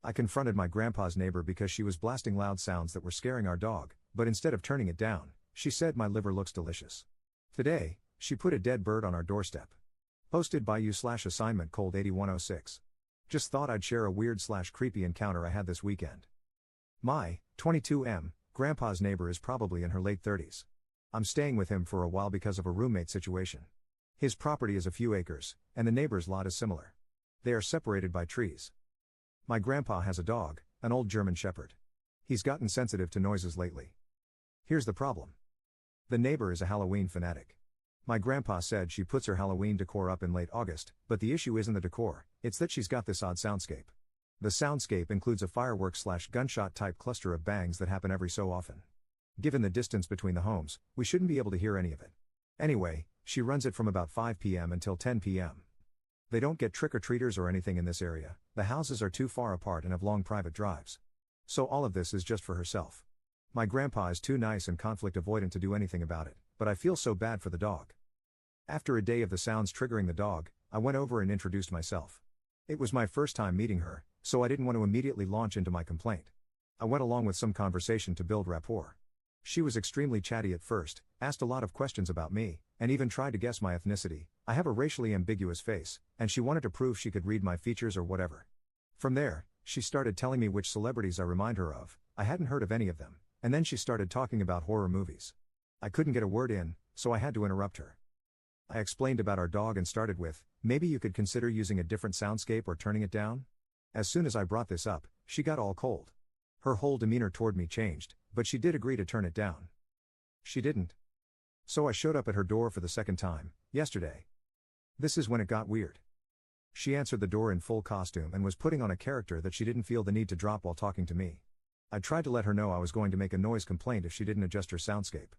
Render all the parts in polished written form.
I confronted my grandpa's neighbor because she was blasting loud sounds that were scaring our dog, but instead of turning it down, she said my liver looks delicious. Today, she put a dead bird on our doorstep. Posted by you/assignment cold 8106. Just thought I'd share a weird/creepy encounter I had this weekend. My 22M grandpa's neighbor is probably in her late 30s. I'm staying with him for a while because of a roommate situation. His property is a few acres, and the neighbor's lot is similar. They are separated by trees. My grandpa has a dog, an old German Shepherd. He's gotten sensitive to noises lately. Here's the problem. The neighbor is a Halloween fanatic. My grandpa said she puts her Halloween decor up in late August, but the issue isn't the decor, it's that she's got this odd soundscape. The soundscape includes a fireworks/gunshot type cluster of bangs that happen every so often. Given the distance between the homes, we shouldn't be able to hear any of it. Anyway, she runs it from about 5 p.m. until 10 p.m. They don't get trick-or-treaters or anything in this area, the houses are too far apart and have long private drives. So all of this is just for herself. My grandpa is too nice and conflict avoidant to do anything about it, but I feel so bad for the dog. After a day of the sounds triggering the dog, I went over and introduced myself. It was my first time meeting her, so I didn't want to immediately launch into my complaint. I went along with some conversation to build rapport. She was extremely chatty at first, asked a lot of questions about me, and even tried to guess my ethnicity. I have a racially ambiguous face, and she wanted to prove she could read my features or whatever. From there, she started telling me which celebrities I remind her of. I hadn't heard of any of them, and then she started talking about horror movies. I couldn't get a word in, so I had to interrupt her. I explained about our dog and started with, maybe you could consider using a different soundscape or turning it down? As soon as I brought this up, she got all cold. Her whole demeanor toward me changed, but she did agree to turn it down. She didn't. So I showed up at her door for the second time, yesterday. This is when it got weird. She answered the door in full costume and was putting on a character that she didn't feel the need to drop while talking to me. I tried to let her know I was going to make a noise complaint if she didn't adjust her soundscape.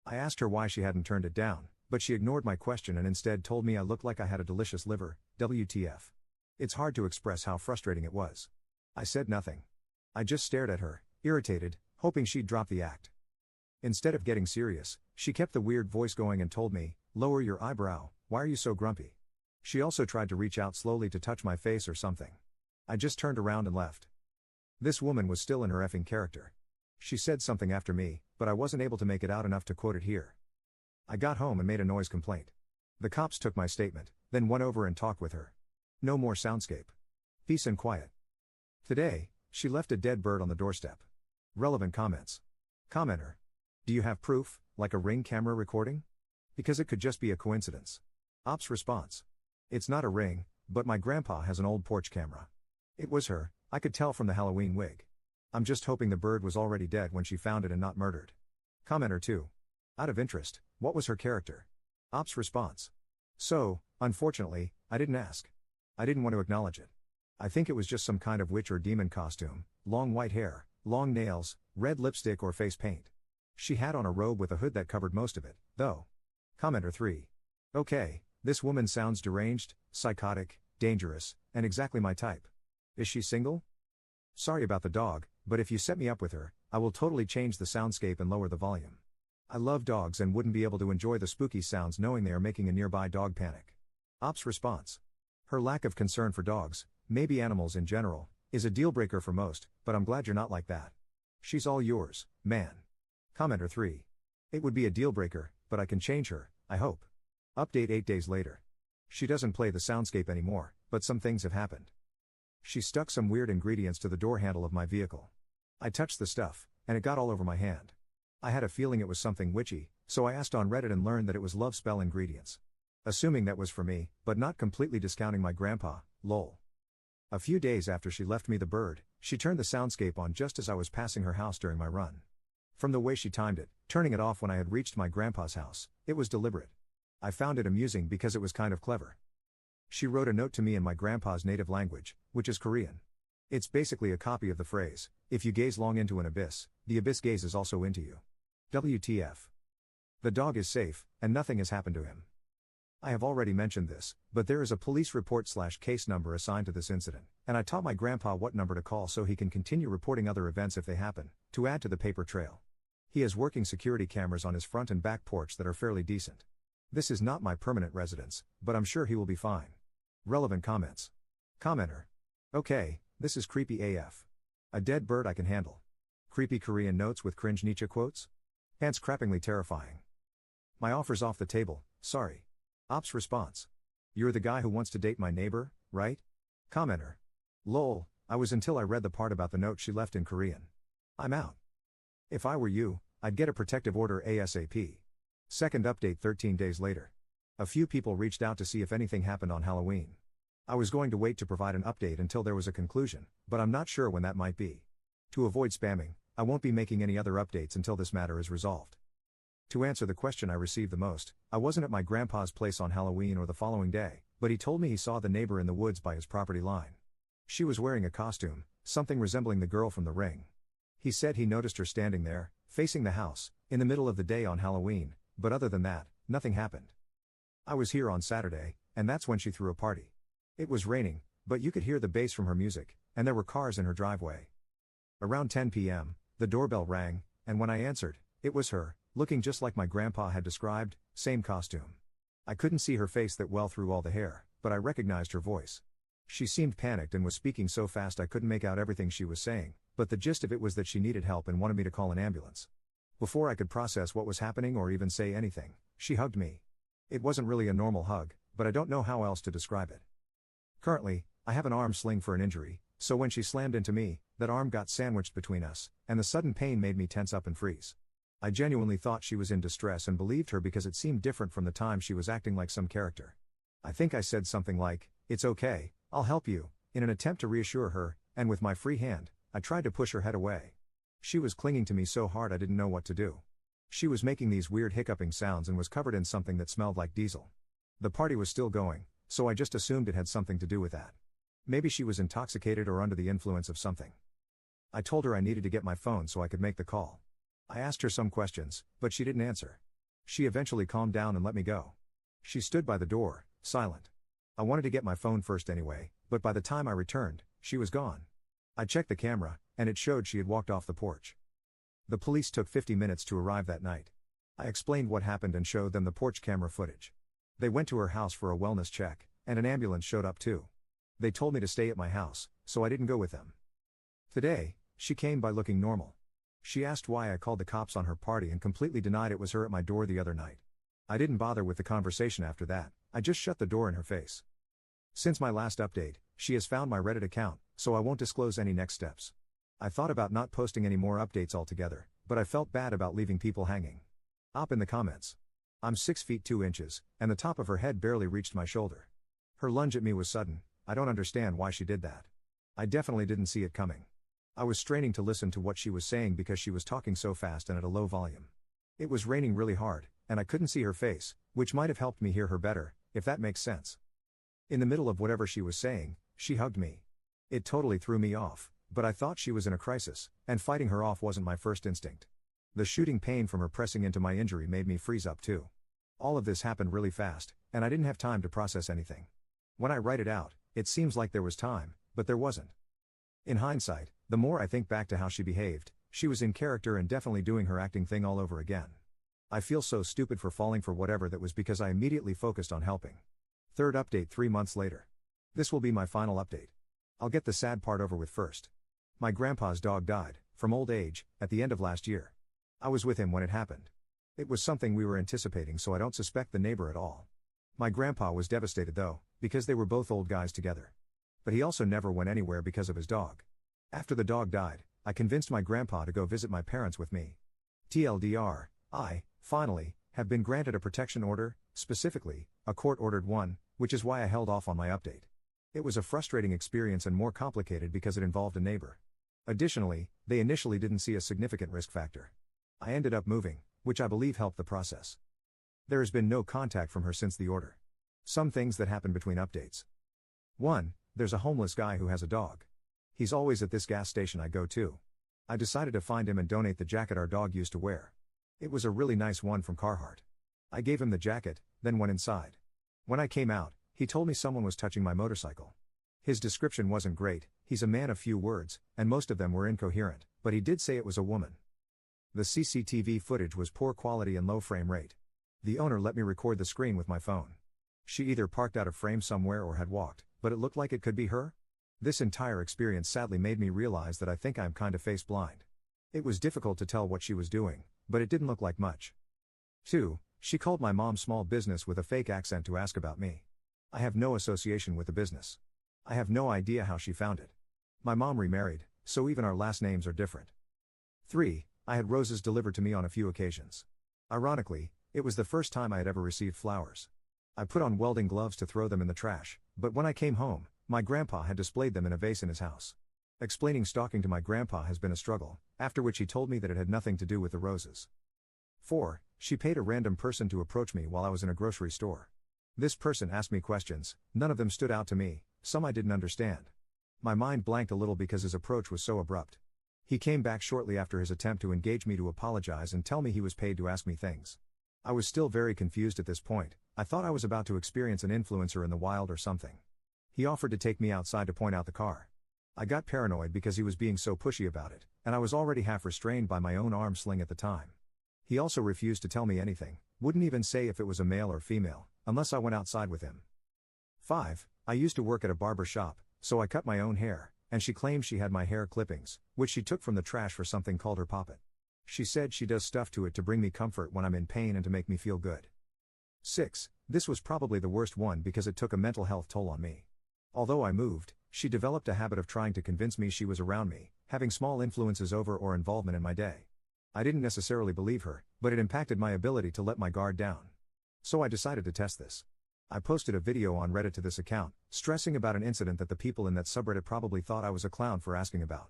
I asked her why she hadn't turned it down, but she ignored my question and instead told me I looked like I had a delicious liver, WTF. It's hard to express how frustrating it was. I said nothing. I just stared at her, irritated, hoping she'd drop the act. Instead of getting serious, she kept the weird voice going and told me, lower your eyebrow, why are you so grumpy? She also tried to reach out slowly to touch my face or something. I just turned around and left. This woman was still in her effing character. She said something after me, but I wasn't able to make it out enough to quote it here. I got home and made a noise complaint. The cops took my statement, then went over and talked with her. No more soundscape. Peace and quiet. Today, she left a dead bird on the doorstep. Relevant comments. Commenter. Do you have proof, like a Ring camera recording? Because it could just be a coincidence. Ops response. It's not a Ring, but my grandpa has an old porch camera. It was her, I could tell from the Halloween wig. I'm just hoping the bird was already dead when she found it and not murdered. Commenter 2. Out of interest, what was her character? Ops response. So, unfortunately, I didn't ask. I didn't want to acknowledge it. I think it was just some kind of witch or demon costume, long white hair, long nails, red lipstick or face paint. She had on a robe with a hood that covered most of it, though. Commenter 3. Okay, this woman sounds deranged, psychotic, dangerous, and exactly my type. Is she single? Sorry about the dog, but if you set me up with her, I will totally change the soundscape and lower the volume. I love dogs and wouldn't be able to enjoy the spooky sounds knowing they are making a nearby dog panic. Ops response. Her lack of concern for dogs, maybe animals in general, is a deal breaker for most, but I'm glad you're not like that. She's all yours, man. Commenter 3. It would be a deal breaker, but I can change her, I hope. Update 8 days later. She doesn't play the soundscape anymore, but some things have happened. She stuck some weird ingredients to the door handle of my vehicle. I touched the stuff, and it got all over my hand. I had a feeling it was something witchy, so I asked on Reddit and learned that it was love spell ingredients. Assuming that was for me, but not completely discounting my grandpa, lol. A few days after she left me the bird, she turned the soundscape on just as I was passing her house during my run. From the way she timed it, turning it off when I had reached my grandpa's house, it was deliberate. I found it amusing because it was kind of clever. She wrote a note to me in my grandpa's native language, which is Korean. It's basically a copy of the phrase, if you gaze long into an abyss, the abyss gazes also into you. WTF. The dog is safe, and nothing has happened to him. I have already mentioned this, but there is a police report/case number assigned to this incident, and I taught my grandpa what number to call so he can continue reporting other events if they happen, to add to the paper trail. He has working security cameras on his front and back porch that are fairly decent. This is not my permanent residence, but I'm sure he will be fine. Relevant comments. Commenter. Okay, This is creepy AF. A dead bird I can handle. Creepy Korean notes with cringe Nietzsche quotes? Pants crappingly terrifying. My offer's off the table, sorry. Ops response. You're the guy who wants to date my neighbor, right? Commenter. Lol, I was until I read the part about the note she left in Korean. I'm out. If I were you, I'd get a protective order ASAP. Second update 13 days later. A few people reached out to see if anything happened on Halloween. I was going to wait to provide an update until there was a conclusion, but I'm not sure when that might be. To avoid spamming, I won't be making any other updates until this matter is resolved. To answer the question I received the most, I wasn't at my grandpa's place on Halloween or the following day, but he told me he saw the neighbor in the woods by his property line. She was wearing a costume, something resembling the girl from The Ring. He said he noticed her standing there, facing the house, in the middle of the day on Halloween, but other than that, nothing happened. I was here on Saturday, and that's when she threw a party. It was raining, but you could hear the bass from her music, and there were cars in her driveway. Around 10 p.m., the doorbell rang, and when I answered, it was her, looking just like my grandpa had described, same costume. I couldn't see her face that well through all the hair, but I recognized her voice. She seemed panicked and was speaking so fast I couldn't make out everything she was saying, but the gist of it was that she needed help and wanted me to call an ambulance. Before I could process what was happening or even say anything, she hugged me. It wasn't really a normal hug, but I don't know how else to describe it. Currently, I have an arm sling for an injury, so when she slammed into me, that arm got sandwiched between us, and the sudden pain made me tense up and freeze. I genuinely thought she was in distress and believed her because it seemed different from the time she was acting like some character. I think I said something like, "It's okay, I'll help you," in an attempt to reassure her, and with my free hand, I tried to push her head away. She was clinging to me so hard I didn't know what to do. She was making these weird hiccuping sounds and was covered in something that smelled like diesel. The party was still going, so I just assumed it had something to do with that. Maybe she was intoxicated or under the influence of something. I told her I needed to get my phone so I could make the call. I asked her some questions, but she didn't answer. She eventually calmed down and let me go. She stood by the door, silent. I wanted to get my phone first anyway, but by the time I returned, she was gone. I checked the camera, and it showed she had walked off the porch. The police took 50 minutes to arrive that night. I explained what happened and showed them the porch camera footage. They went to her house for a wellness check, and an ambulance showed up too. They told me to stay at my house, so I didn't go with them. Today, she came by looking normal. She asked why I called the cops on her party and completely denied it was her at my door the other night. I didn't bother with the conversation after that, I just shut the door in her face. Since my last update, she has found my Reddit account, so I won't disclose any next steps. I thought about not posting any more updates altogether, but I felt bad about leaving people hanging. Op in the comments. I'm 6 feet 2 inches, and the top of her head barely reached my shoulder. Her lunge at me was sudden, I don't understand why she did that. I definitely didn't see it coming. I was straining to listen to what she was saying because she was talking so fast and at a low volume. It was raining really hard, and I couldn't see her face, which might have helped me hear her better, if that makes sense. In the middle of whatever she was saying, she hugged me. It totally threw me off, but I thought she was in a crisis, and fighting her off wasn't my first instinct. The shooting pain from her pressing into my injury made me freeze up too. All of this happened really fast, and I didn't have time to process anything. When I write it out, it seems like there was time, but there wasn't. In hindsight, the more I think back to how she behaved, she was in character and definitely doing her acting thing all over again. I feel so stupid for falling for whatever that was because I immediately focused on helping. Third update 3 months later. This will be my final update. I'll get the sad part over with first. My grandpa's dog died, from old age, at the end of last year. I was with him when it happened. It was something we were anticipating, so I don't suspect the neighbor at all. My grandpa was devastated though, because they were both old guys together. But he also never went anywhere because of his dog. After the dog died, I convinced my grandpa to go visit my parents with me. TLDR, I, finally, have been granted a protection order, specifically, a court-ordered one, which is why I held off on my update. It was a frustrating experience and more complicated because it involved a neighbor. Additionally, they initially didn't see a significant risk factor. I ended up moving, which I believe helped the process. There has been no contact from her since the order. Some things that happen between updates. 1. There's a homeless guy who has a dog. He's always at this gas station I go to. I decided to find him and donate the jacket our dog used to wear. It was a really nice one from Carhartt. I gave him the jacket, then went inside. When I came out, he told me someone was touching my motorcycle. His description wasn't great, he's a man of few words, and most of them were incoherent, but he did say it was a woman. The CCTV footage was poor quality and low frame rate. The owner let me record the screen with my phone. She either parked out of frame somewhere or had walked, but it looked like it could be her. This entire experience sadly made me realize that I think I'm kinda face blind. It was difficult to tell what she was doing, but it didn't look like much. 2. She called my mom's small business with a fake accent to ask about me. I have no association with the business. I have no idea how she found it. My mom remarried, so even our last names are different. 3. I had roses delivered to me on a few occasions. Ironically, it was the first time I had ever received flowers. I put on welding gloves to throw them in the trash, but when I came home, my grandpa had displayed them in a vase in his house. Explaining stalking to my grandpa has been a struggle, after which he told me that it had nothing to do with the roses. 4. She paid a random person to approach me while I was in a grocery store. This person asked me questions, none of them stood out to me, some I didn't understand. My mind blanked a little because his approach was so abrupt. He came back shortly after his attempt to engage me to apologize and tell me he was paid to ask me things. I was still very confused at this point. I thought I was about to experience an influencer in the wild or something. He offered to take me outside to point out the car. I got paranoid because he was being so pushy about it, and I was already half restrained by my own arm sling at the time. He also refused to tell me anything, wouldn't even say if it was a male or female, unless I went outside with him. 5. I used to work at a barber shop, so I cut my own hair, and she claimed she had my hair clippings, which she took from the trash for something called her poppet. She said she does stuff to it to bring me comfort when I'm in pain and to make me feel good. 6. This was probably the worst one because it took a mental health toll on me. Although I moved, she developed a habit of trying to convince me she was around me, having small influences over or involvement in my day. I didn't necessarily believe her, but it impacted my ability to let my guard down. So I decided to test this. I posted a video on Reddit to this account, stressing about an incident that the people in that subreddit probably thought I was a clown for asking about.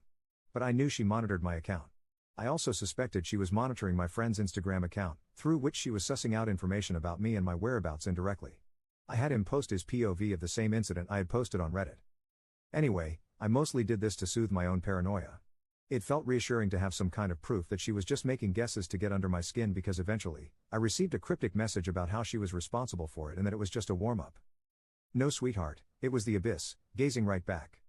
But I knew she monitored my account. I also suspected she was monitoring my friend's Instagram account, through which she was sussing out information about me and my whereabouts indirectly. I had him post his POV of the same incident I had posted on Reddit. Anyway, I mostly did this to soothe my own paranoia. It felt reassuring to have some kind of proof that she was just making guesses to get under my skin because eventually, I received a cryptic message about how she was responsible for it and that it was just a warm-up. No sweetheart, it was the abyss, gazing right back.